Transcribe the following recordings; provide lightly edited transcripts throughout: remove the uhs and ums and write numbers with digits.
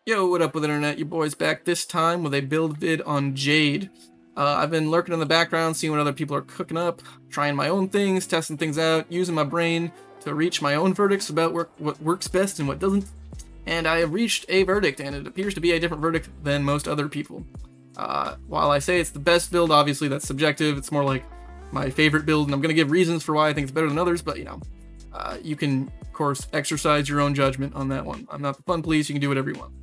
Yo, what up with internet? Your boy's back this time with a build vid on Jade. I've been lurking in the background, seeing what other people are cooking up, trying my own things, testing things out, using my brain to reach my own verdicts about what works best and what doesn't. And I have reached a verdict, and it appears to be a different verdict than most other people. While I say it's the best build, obviously that's subjective. It's more like my favorite build, and I'm going to give reasons for why I think it's better than others, but you know, you can, of course, exercise your own judgment on that one. I'm not the fun police, you can do whatever you want.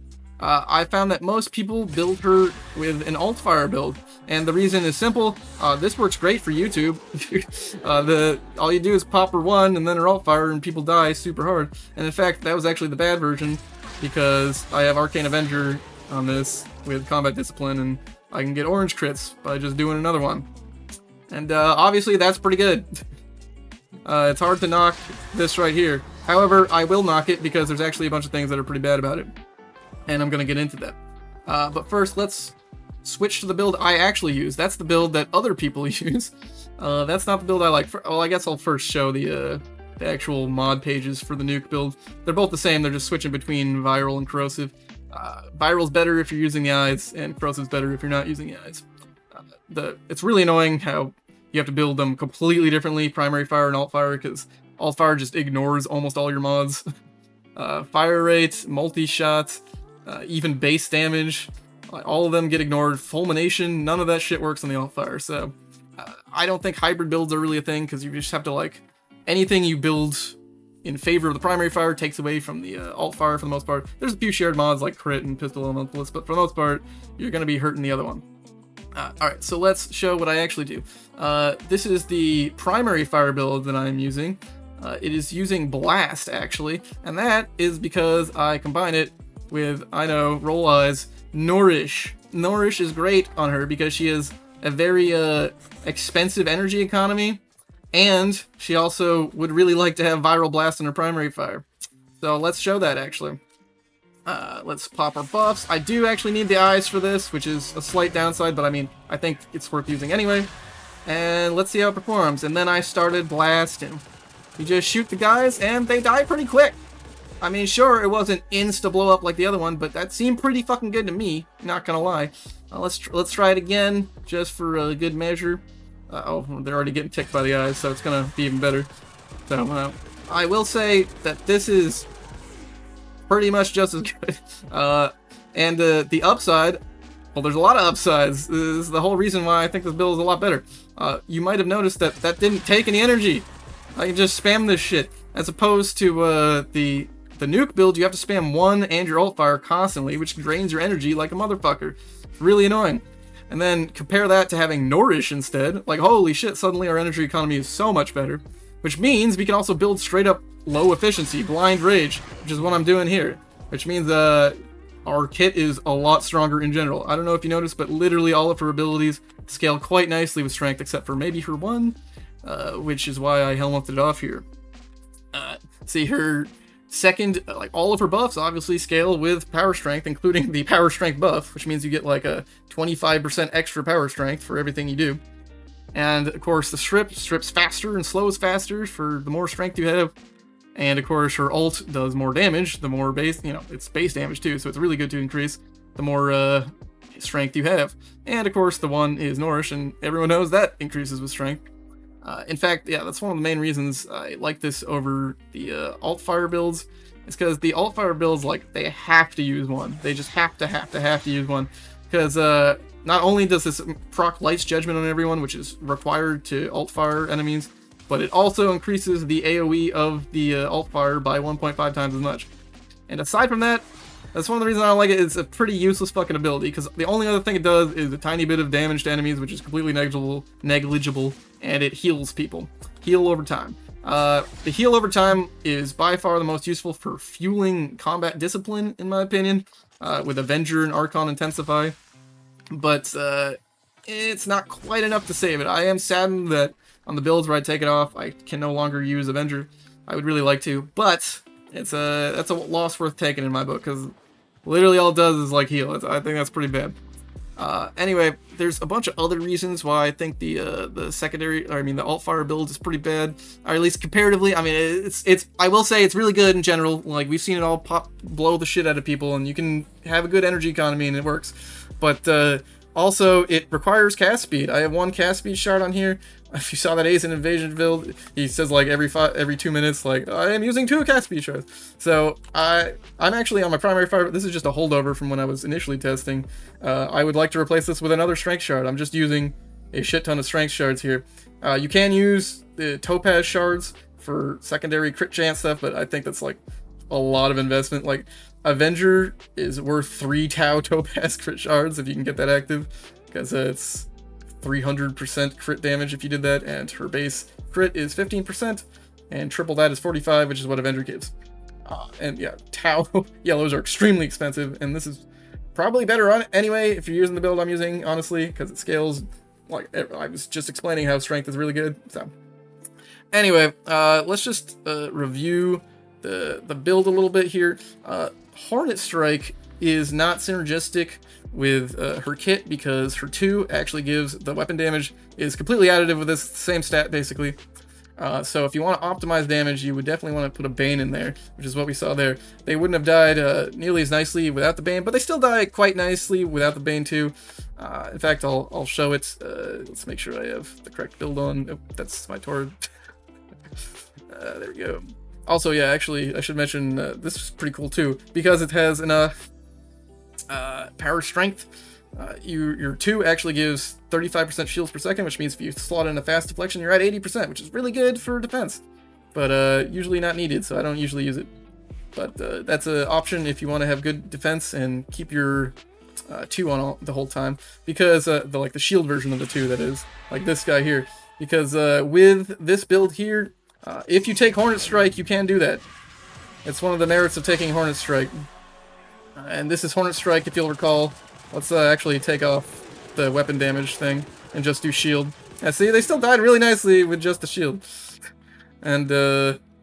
I found that most people build her with an alt-fire build, and the reason is simple. This works great for YouTube. All you do is pop her one and then her alt-fire and people die super hard. And in fact, that was actually the bad version, because I have Arcane Avenger on this with combat discipline, and I can get orange crits by just doing another one. And obviously that's pretty good. It's hard to knock this right here. However, I will knock it because there's actually a bunch of things that are pretty bad about it. And I'm going to get into that. But first, let's switch to the build I actually use. That's the build that other people use. That's not the build I like. Well, I guess I'll first show the actual mod pages for the nuke build. They're both the same, they're just switching between viral and corrosive. Viral's better if you're using the aights, and corrosive's better if you're not using the aights. It's really annoying how you have to build them completely differently, primary fire and alt fire, because alt fire just ignores almost all your mods. Fire rate, multi-shot, even base damage, all of them get ignored. Fulmination, none of that shit works on the alt-fire, so I don't think hybrid builds are really a thing, because you just have to, like, anything you build in favor of the primary fire takes away from the alt-fire for the most part. There's a few shared mods like crit and pistol elementalist, but for the most part, you're going to be hurting the other one. Alright, so let's show what I actually do. This is the primary fire build that I'm using. It is using Blast, actually, and that is because I combine it with, I know, roll eyes, Nourish. Nourish is great on her because she has a very expensive energy economy, and she also would really like to have Viral Blast in her primary fire. So let's show that, actually. Let's pop our buffs. I do actually need the eyes for this, which is a slight downside, but I mean, I think it's worth using anyway. And let's see how it performs. And then I started blasting. You just shoot the guys, and they die pretty quick. I mean, sure, it wasn't insta blow up like the other one, but that seemed pretty fucking good to me, not gonna lie. Let's try it again, just for a good measure. Oh, they're already getting ticked by the eyes, so it's gonna be even better. So, I will say that this is pretty much just as good. And the upside, well, there's a lot of upsides. This is the whole reason why I think this build is a lot better. You might have noticed that that didn't take any energy. I can just spam this shit, as opposed to the nuke build. You have to spam one and your alt fire constantly, which drains your energy like a motherfucker. It's really annoying. And then compare that to having Nourish instead. Like, holy shit, suddenly our energy economy is so much better. Which means we can also build straight up low efficiency, Blind Rage, which is what I'm doing here. Which means our kit is a lot stronger in general. I don't know if you noticed, but literally all of her abilities scale quite nicely with strength, except for maybe her one, which is why I helmeted it off here. See, her second, like, all of her buffs obviously scale with power strength, including the power strength buff, which means you get like a 25% extra power strength for everything you do. And of course the strips faster and slows faster for the more strength you have. And of course her ult does more damage, the more base, you know, it's base damage too, so it's really good to increase the more strength you have. And of course the one is Nourish, and everyone knows that increases with strength. In fact, yeah, that's one of the main reasons I like this over the alt-fire builds. It's because the alt-fire builds, like, they have to use one. They just have to use one. Because not only does this proc Light's Judgment on everyone, which is required to alt-fire enemies, but it also increases the AoE of the alt-fire by 1.5 times as much. And aside from that, that's one of the reasons I don't like it. It's a pretty useless fucking ability, because the only other thing it does is a tiny bit of damage to enemies, which is completely negligible, and it heals people. Heal over time. The heal over time is by far the most useful for fueling combat discipline, in my opinion, with Avenger and Archon Intensify. But it's not quite enough to save it. I am saddened that on the builds where I take it off, I can no longer use Avenger. I would really like to, but that's a loss worth taking in my book, because literally all it does is, like, heal. I think that's pretty bad. Anyway, there's a bunch of other reasons why I think the secondary, or I mean the alt fire build is pretty bad, or at least comparatively. I mean, it's I will say it's really good in general. Like, we've seen it all blow the shit out of people, and you can have a good energy economy and it works. But also, it requires cast speed. I have 1 cast speed shard on here. If you saw that Ace in Invasion build, he says like every 2 minutes, like, I am using 2 cast speed shards. So I'm actually on my primary fire. This is just a holdover from when I was initially testing. I would like to replace this with another strength shard. I'm just using a shit ton of strength shards here. You can use the topaz shards for secondary crit chance stuff, but I think that's like a lot of investment. Like, Avenger is worth 3 Tau topaz crit shards if you can get that active, because it's 300% crit damage if you did that, and her base crit is 15%, and triple that is 45, which is what Avenger gives. And yeah, Tau yellows are extremely expensive, and this is probably better on it anyway if you're using the build I'm using, honestly, because it scales. Like, I was just explaining how strength is really good. So anyway, let's just review the build a little bit here. Hornet Strike is not synergistic with her kit because her 2 actually gives the weapon damage, is completely additive with this same stat basically. So if you want to optimize damage, you would definitely want to put a Bane in there, which is what we saw there. They wouldn't have died nearly as nicely without the Bane, but they still die quite nicely without the Bane too. In fact, I'll show it. Let's make sure I have the correct build on. Oh, that's my Tord. There we go. Also, yeah, actually, I should mention this is pretty cool too, because it has enough power strength. Your 2 actually gives 35% shields per second, which means if you slot in a fast deflection, you're at 80%, which is really good for defense, but usually not needed, so I don't usually use it. But that's an option if you want to have good defense and keep your 2 on the whole time, because the shield version of the 2, that is, like this guy here, because with this build here, if you take Hornet Strike, you can do that. It's one of the merits of taking Hornet Strike. And this is Hornet Strike, if you'll recall. Let's actually take off the weapon damage thing and just do shield. Yeah, see, they still died really nicely with just the shield. And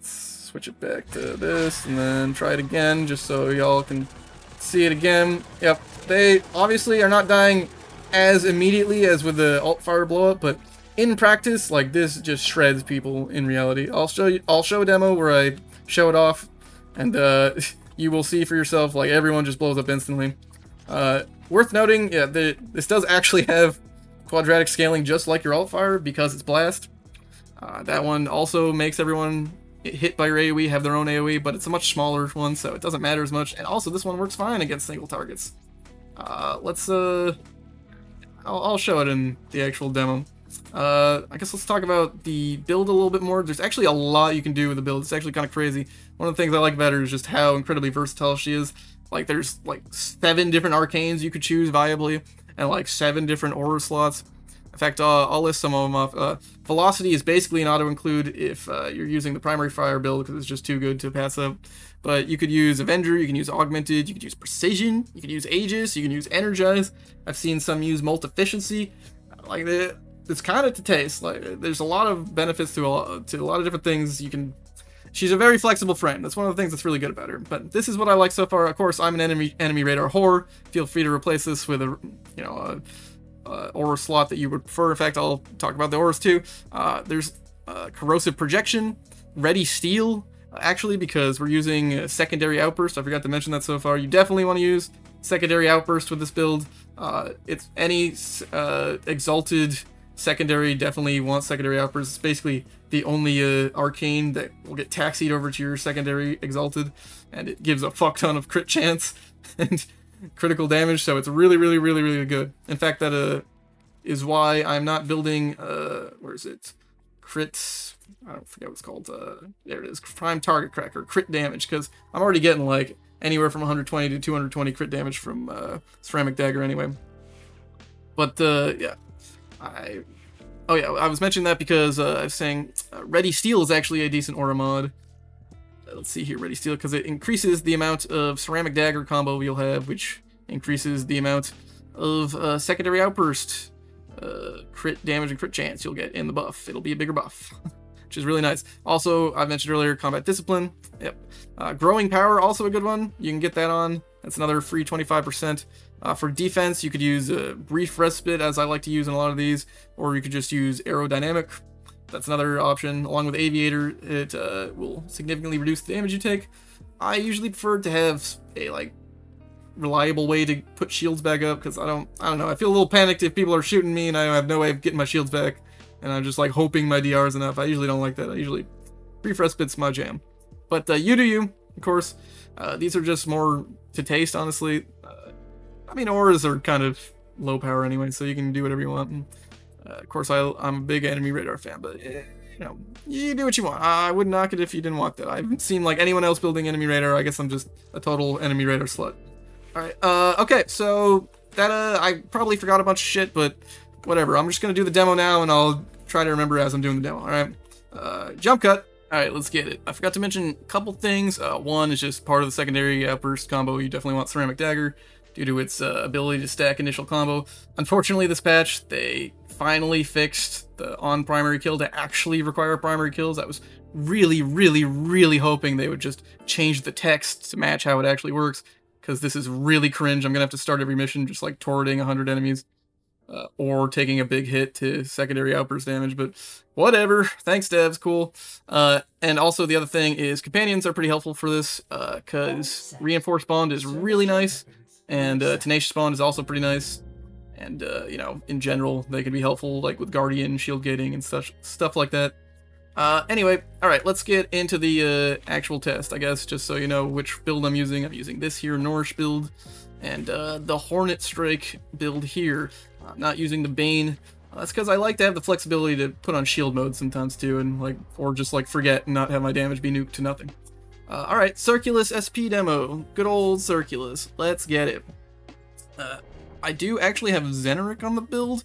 switch it back to this, and then try it again, just so y'all can see it again. Yep, they obviously are not dying as immediately as with the alt fire blow up, but in practice, like, this just shreds people in reality. I'll show a demo where I show it off, and you will see for yourself, like, everyone just blows up instantly. Worth noting, yeah, this does actually have quadratic scaling just like your alt fire because it's blast. That one also makes everyone hit by your AoE have their own AoE, but it's a much smaller one, so it doesn't matter as much. And also, this one works fine against single targets. I'll show it in the actual demo. I guess let's talk about the build a little bit more. There's actually a lot you can do with the build. It's actually kind of crazy. One of the things I like about her is just how incredibly versatile she is. Like, there's like 7 different arcanes you could choose viably, and like 7 different aura slots. In fact, I'll list some of them off. Velocity is basically an auto-include if you're using the primary fire build, because it's just too good to pass up. But you could use Avenger, you can use Augmented, you could use Precision, you can use Aegis, you can use Energize. I've seen some use Molt-Efficiency. Like, it's kind of to taste. Like, there's a lot of benefits to a lot of different things. She's a very flexible friend. That's one of the things that's really good about her. But this is what I like so far. Of course, I'm an enemy radar whore. Feel free to replace this with a aura slot that you would prefer. In fact, I'll talk about the auras too. There's corrosive projection, ready steel, actually, because we're using secondary outburst. I forgot to mention that so far. You definitely want to use secondary outburst with this build. It's any exalted secondary definitely wants secondary outburst. It's basically the only arcane that will get taxied over to your secondary exalted, and it gives a fuck ton of crit chance and critical damage, so it's really, really, really, really good. In fact, that is why I'm not building, where is it? Crit, I don't forget what it's called, there it is, prime target cracker, crit damage, because I'm already getting like anywhere from 120 to 220 crit damage from ceramic dagger anyway. But yeah, I was mentioning that because I was saying Ready Steel is actually a decent aura mod. Let's see here, Ready Steel, because it increases the amount of ceramic dagger combo you'll have, which increases the amount of secondary outburst crit damage and crit chance you'll get in the buff. It'll be a bigger buff, which is really nice. Also, I mentioned earlier, combat discipline. Yep. Growing power, also a good one. You can get that on. That's another free 25%. For defense, you could use Brief Respite, as I like to use in a lot of these, or you could just use Aerodynamic. That's another option. Along with Aviator, it will significantly reduce the damage you take. I usually prefer to have a reliable way to put shields back up, because I don't know, I feel a little panicked if people are shooting me and I have no way of getting my shields back, and I'm just like hoping my DR is enough. I usually don't like that. I usually Brief Respite's my jam. But you do you, of course. These are just more to taste, honestly. I mean, auras are kind of low power anyway, so you can do whatever you want. And, of course, I'm a big enemy radar fan, but you know, you do what you want. I wouldn't knock it if you didn't want that. I haven't seen like anyone else building enemy radar. I guess I'm just a total enemy radar slut. Alright, okay, so that, I probably forgot a bunch of shit, but whatever. I'm just gonna do the demo now, and I'll try to remember as I'm doing the demo, alright? Jump cut. Alright, let's get it. I forgot to mention a couple things. One is just part of the Secondary Outburst combo. You definitely want Ceramic Dagger, due to its ability to stack initial combo. Unfortunately, this patch, they finally fixed the on-primary kill to actually require primary kills. I was really, really, really hoping they would just change the text to match how it actually works, because this is really cringe. I'm gonna have to start every mission just like torrenting 100 enemies, or taking a big hit to secondary outburst damage, but whatever. Thanks, devs, cool. And also the other thing is companions are pretty helpful for this, because Reinforced Bond is really nice, and Tenacious Bond is also pretty nice, and you know, in general, they can be helpful, like with Guardian, shield gating, and stuff like that. Anyway, alright, let's get into the actual test, I guess, just so you know which build I'm using. I'm using this here, Nourish build, and the Hornet Strike build here. I'm not using the Bane. That's because I like to have the flexibility to put on shield mode sometimes too, and like, or just like forget and not have my damage be nuked to nothing. Alright, Circulus SP demo. Good old Circulus. Let's get it. I do actually have Xeneric on the build.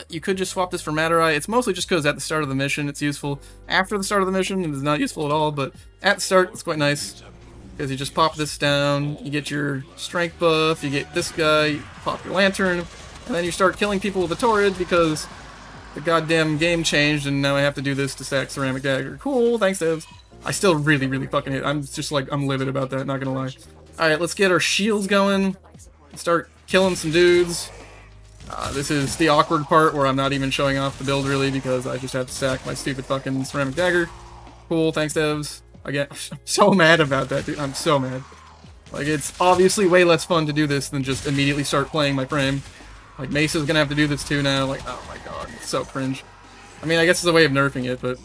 You could just swap this for Matter-Eye. It's mostly just because at the start of the mission it's useful. After the start of the mission it is not useful at all, but at the start it's quite nice. Because you just pop this down, you get your strength buff, you get this guy, you pop your lantern, and then you start killing people with a torrid because the goddamn game changed and now I have to do this to stack Ceramic Dagger. Cool, thanks devs. I still really, really fucking hate it. I'm just like, I'm livid about that, not gonna lie. Alright, let's get our shields going. Start killing some dudes. This is the awkward part where I'm not even showing off the build really because I just have to stack my stupid fucking Ceramic Dagger. Cool, thanks devs. Again, I'm so mad about that, dude. I'm so mad. Like, it's obviously way less fun to do this than just immediately start playing my frame. Like, Mesa's gonna have to do this too now. Like, oh my god, it's so cringe. I mean, I guess it's a way of nerfing it, but...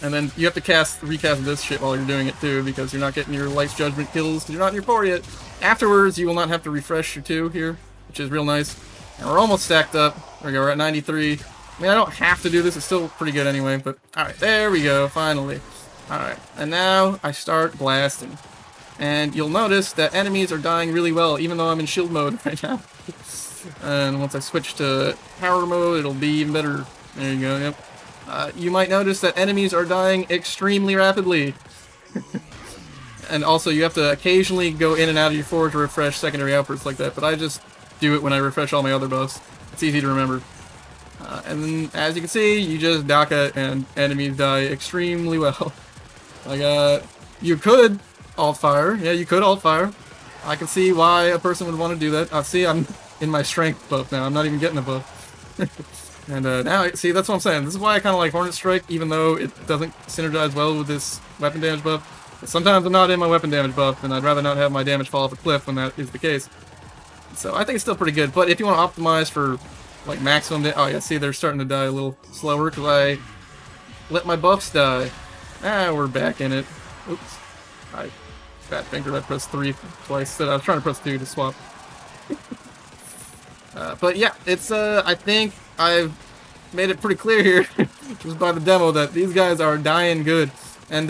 And then you have to recast this shit while you're doing it too, because you're not getting your Life's Judgment kills, because you're not in your 4 yet. Afterwards, you will not have to refresh your 2 here, which is real nice. And we're almost stacked up. There we go, we're at 93. I mean, I don't have to do this, it's still pretty good anyway, but... Alright, there we go, finally. Alright, and now I start blasting. And you'll notice that enemies are dying really well, even though I'm in shield mode right now. And once I switch to power mode, it'll be even better. There you go, yep. You might notice that enemies are dying extremely rapidly. And also, you have to occasionally go in and out of your 4 to refresh secondary outbursts like that, but I just do it when I refresh all my other buffs. It's easy to remember. And then, as you can see, you just Daka and enemies die extremely well. Like, you could alt-fire. Yeah, you could alt-fire. I can see why a person would want to do that. See, I'm in my strength buff now. I'm not even getting a buff. And now, see, that's what I'm saying. This is why I kind of like Hornet Strike, even though it doesn't synergize well with this weapon damage buff. Sometimes I'm not in my weapon damage buff, and I'd rather not have my damage fall off a cliff when that is the case. So I think it's still pretty good. But if you want to optimize for like maximum, oh yeah, see, they're starting to die a little slower because I let my buffs die. Ah, we're back in it. Oops, I fat fingered. I pressed 3 twice. I was trying to press 2 to swap. But yeah, it's I think I've made it pretty clear here, just by the demo, that these guys are dying good. And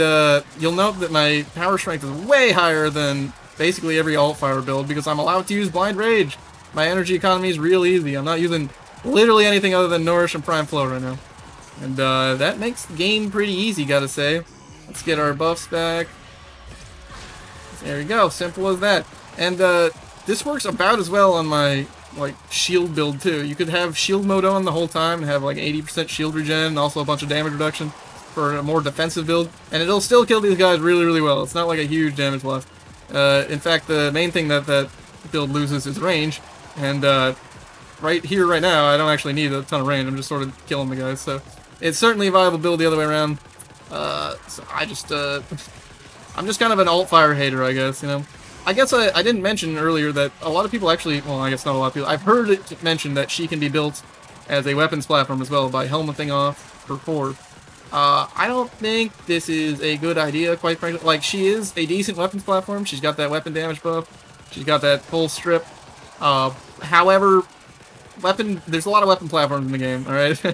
you'll note that my power strength is way higher than basically every alt-fire build because I'm allowed to use Blind Rage. My energy economy is real easy. I'm not using literally anything other than Nourish and Prime Flow right now. And that makes the game pretty easy, gotta say. Let's get our buffs back. There we go, simple as that. And this works about as well on my like shield build too. You could have shield mode on the whole time and have like 80% shield regen and also a bunch of damage reduction for a more defensive build, and it'll still kill these guys really, really well. It's not like a huge damage loss. In fact, the main thing that build loses is range, and right here, right now, I don't actually need a ton of range. I'm just sort of killing the guys, so it's certainly a viable build the other way around. So I just, I'm just kind of an alt-fire hater, I guess, you know. I guess I didn't mention earlier that a lot of people actually, well, I guess not a lot of people, I've heard it mentioned that she can be built as a weapons platform as well by helmeting off for 4. I don't think this is a good idea, quite frankly. Like, she is a decent weapons platform. She's got that weapon damage buff. She's got that full strip. However, there's a lot of weapon platforms in the game, alright?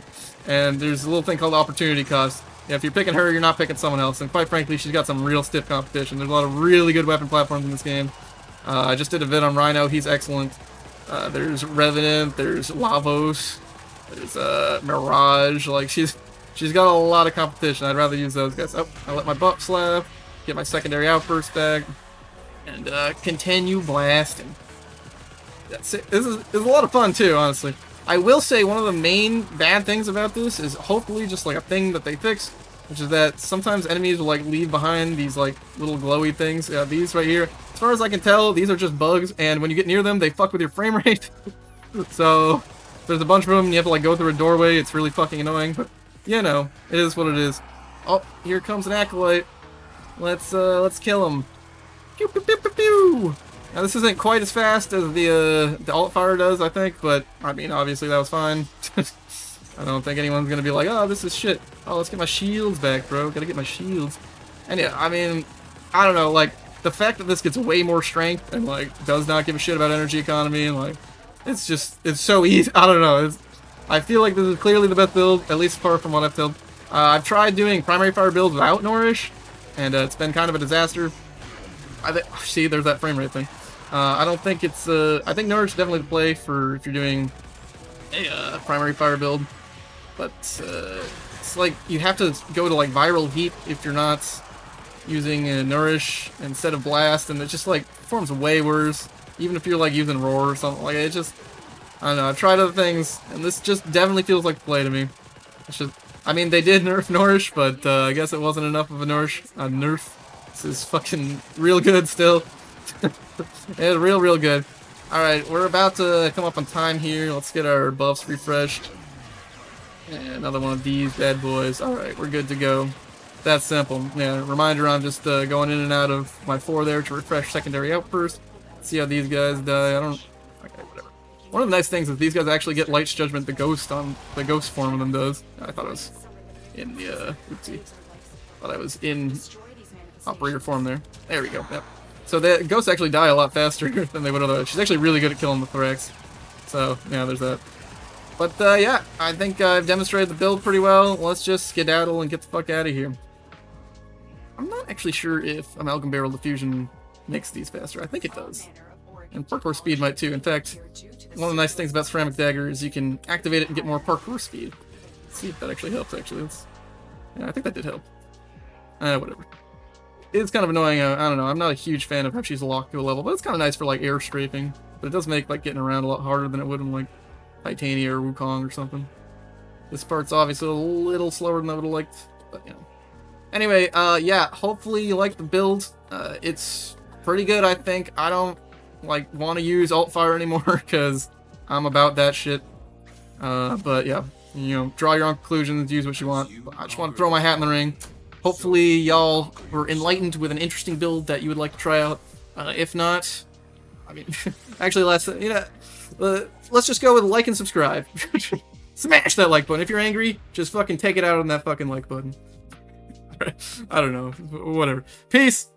And there's a little thing called opportunity cost. Yeah, if you're picking her, you're not picking someone else. And quite frankly, she's got some real stiff competition. There's a lot of really good weapon platforms in this game. I just did a vid on Rhino. He's excellent. There's Revenant. There's Lavos. There's Mirage. Like, she's got a lot of competition. I'd rather use those guys. Oh, I let my buff slap. Get my Secondary Outburst back. And continue blasting. That's it. This is a lot of fun, too, honestly. I will say one of the main bad things about this is hopefully just like a thing that they fix, which is that sometimes enemies will like leave behind these like little glowy things. These right here, as far as I can tell, these are just bugs, and when you get near them, they fuck with your frame rate. So there's a bunch of them, and you have to like go through a doorway. It's really fucking annoying, but you know, it is what it is. Oh, here comes an acolyte. Let's kill him. Pew pew pew pew pew. Now this isn't quite as fast as the alt fire does, I think, but I mean, obviously that was fine. I don't think anyone's gonna be like, oh, this is shit. Oh, let's get my shields back, bro. Gotta get my shields. And yeah, I mean, I don't know, like, the fact that this gets way more strength and like does not give a shit about energy economy and like, it's so easy. I don't know. I feel like this is clearly the best build, at least far from what I've built. I've tried doing primary fire builds without Nourish, and it's been kind of a disaster. See, there's that frame rate thing. I don't think it's, I think Nourish is definitely the play for if you're doing a primary fire build, but it's like you have to go to like Viral Heap if you're not using Nourish instead of Blast, and it just like performs way worse, even if you're like using Roar or something. Like, it just, I don't know, I've tried other things, and this just definitely feels like the play to me. It's just, I mean, they did nerf Nourish, but I guess it wasn't enough of a nerf. This is fucking real good still. It's real good. Alright, we're about to come up on time here. Let's get our buffs refreshed. And another one of these bad boys. Alright, we're good to go. That's simple. Yeah, reminder, I'm just going in and out of my 4 there to refresh Secondary Outburst. See how these guys die. I don't... Okay, whatever. One of the nice things is these guys actually get Light's Judgment, the ghost form of them does. I thought it was in the... oopsie. Thought I was in operator form there. There we go. Yep. So the ghosts actually die a lot faster than they would otherwise. She's actually really good at killing the Thorax. So, yeah, there's that. But, yeah, I think I've demonstrated the build pretty well. Let's just skedaddle and get the fuck out of here. I'm not actually sure if Amalgam Barrel Diffusion makes these faster. I think it does. And parkour speed might too. In fact, one of the nice things about Ceramic Dagger is you can activate it and get more parkour speed. Let's see if that actually helps, actually. Yeah, I think that did help. Whatever. It's kind of annoying. I don't know. I'm not a huge fan of how she's locked to a level, but it's kind of nice for like air strafing. But it does make like getting around a lot harder than it would in like Titania or Wukong or something. This part's obviously a little slower than I would have liked, but you know. Anyway, yeah. Hopefully you like the build. It's pretty good, I think. I don't like want to use alt fire anymore because I'm about that shit. But yeah, you know, draw your own conclusions, use what you want. I just want to throw my hat in the ring. Hopefully y'all were enlightened with an interesting build that you would like to try out. If not, I mean, actually, let's just go with like and subscribe. Smash that like button. If you're angry, just fucking take it out on that fucking like button. I don't know, whatever. Peace.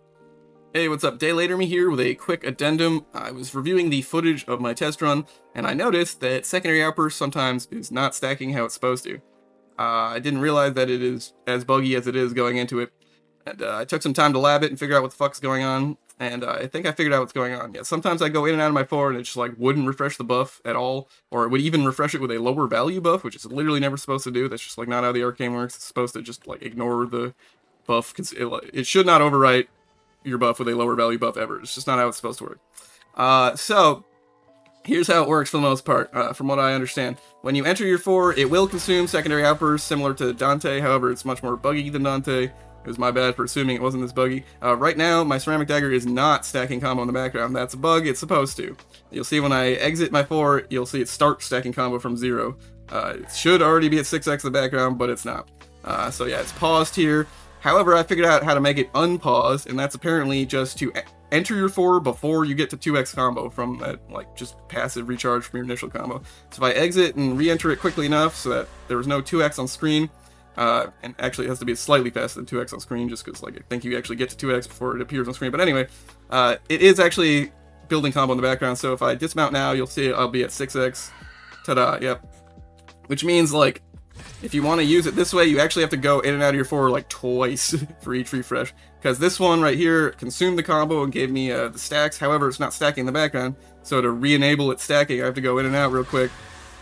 Hey, what's up? Day later, me here with a quick addendum. I was reviewing the footage of my test run, and I noticed that Secondary Outburst sometimes is not stacking how it's supposed to. I didn't realize that it is as buggy as it is going into it, and I took some time to lab it and figure out what the fuck's going on, and I think I figured out what's going on. Yeah, sometimes I go in and out of my 4 and it just like wouldn't refresh the buff at all, or it would even refresh it with a lower value buff, which it's literally never supposed to do. That's just like not how the arcane works. It's supposed to just like ignore the buff, because it should not overwrite your buff with a lower value buff ever. It's just not how it's supposed to work. So here's how it works for the most part, from what I understand. When you enter your 4, it will consume Secondary Outburst, similar to Dante. However, it's much more buggy than Dante. It was my bad for assuming it wasn't this buggy. Right now, my ceramic dagger is not stacking combo in the background. That's a bug, it's supposed to. You'll see when I exit my fort, you'll see it start stacking combo from 0. It should already be at 6x in the background, but it's not. So yeah, it's paused here. However, I figured out how to make it unpause, and that's apparently just to enter your fort before you get to 2x combo from that, like, just passive recharge from your initial combo. So if I exit and re-enter it quickly enough so that there was no 2x on screen, and actually it has to be slightly faster than 2x on screen, just because, like, I think you actually get to 2x before it appears on screen. But anyway, it is actually building combo in the background, so if I dismount now, you'll see I'll be at 6x. Ta-da, yep. Which means, like, if you want to use it this way, you actually have to go in and out of your fort like twice for each refresh. Because this one right here consumed the combo and gave me the stacks. However, it's not stacking in the background. So to re-enable it stacking, I have to go in and out real quick.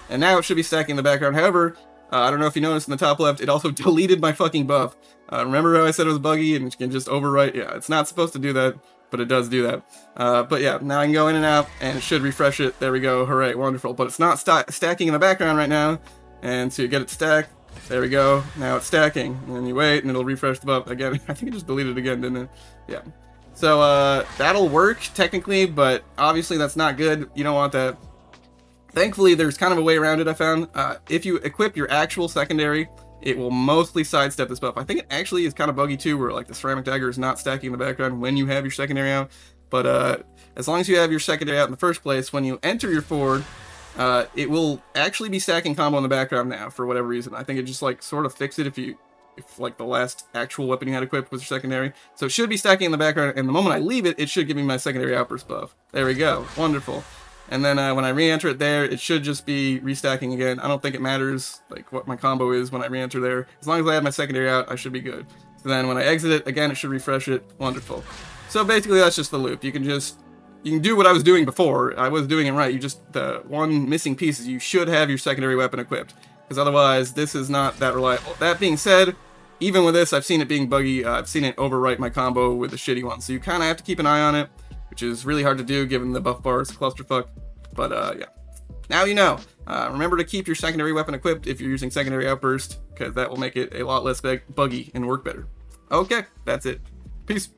And now it should be stacking in the background. However, I don't know if you noticed in the top left, it also deleted my fucking buff. Remember how I said it was buggy and it can just overwrite? Yeah, it's not supposed to do that, but it does do that. But yeah, now I can go in and out and it should refresh it. There we go. Hooray, wonderful. But it's not stacking in the background right now. And to get it stacked, there we go. Now it's stacking. And then you wait, and it'll refresh the buff again. I think it just deleted it again, didn't it? Yeah. So that'll work technically, but obviously that's not good. You don't want that. Thankfully, there's kind of a way around it, I found. If you equip your actual secondary, it will mostly sidestep this buff. I think it actually is kind of buggy too, where like the ceramic dagger is not stacking in the background when you have your secondary out. But as long as you have your secondary out in the first place, when you enter your fort, it will actually be stacking combo in the background now for whatever reason. I think it just like sort of fixed it if like the last actual weapon you had equipped was your secondary. So it should be stacking in the background, and the moment I leave it, it should give me my secondary outburst buff. There we go, wonderful. And then when I re-enter it there, it should just be restacking again. I don't think it matters like what my combo is when I re-enter there. As long as I have my secondary out, I should be good. So then when I exit it, again, it should refresh it. Wonderful. So basically that's just the loop. You can do what I was doing before. I was doing it right. The one missing piece is you should have your secondary weapon equipped, because otherwise this is not that reliable. That being said, even with this, I've seen it being buggy. I've seen it overwrite my combo with the shitty one. So you kind of have to keep an eye on it, which is really hard to do given the buff bar is a clusterfuck. But yeah, now you know. Remember to keep your secondary weapon equipped if you're using Secondary Outburst, because that will make it a lot less buggy and work better. Okay, that's it. Peace.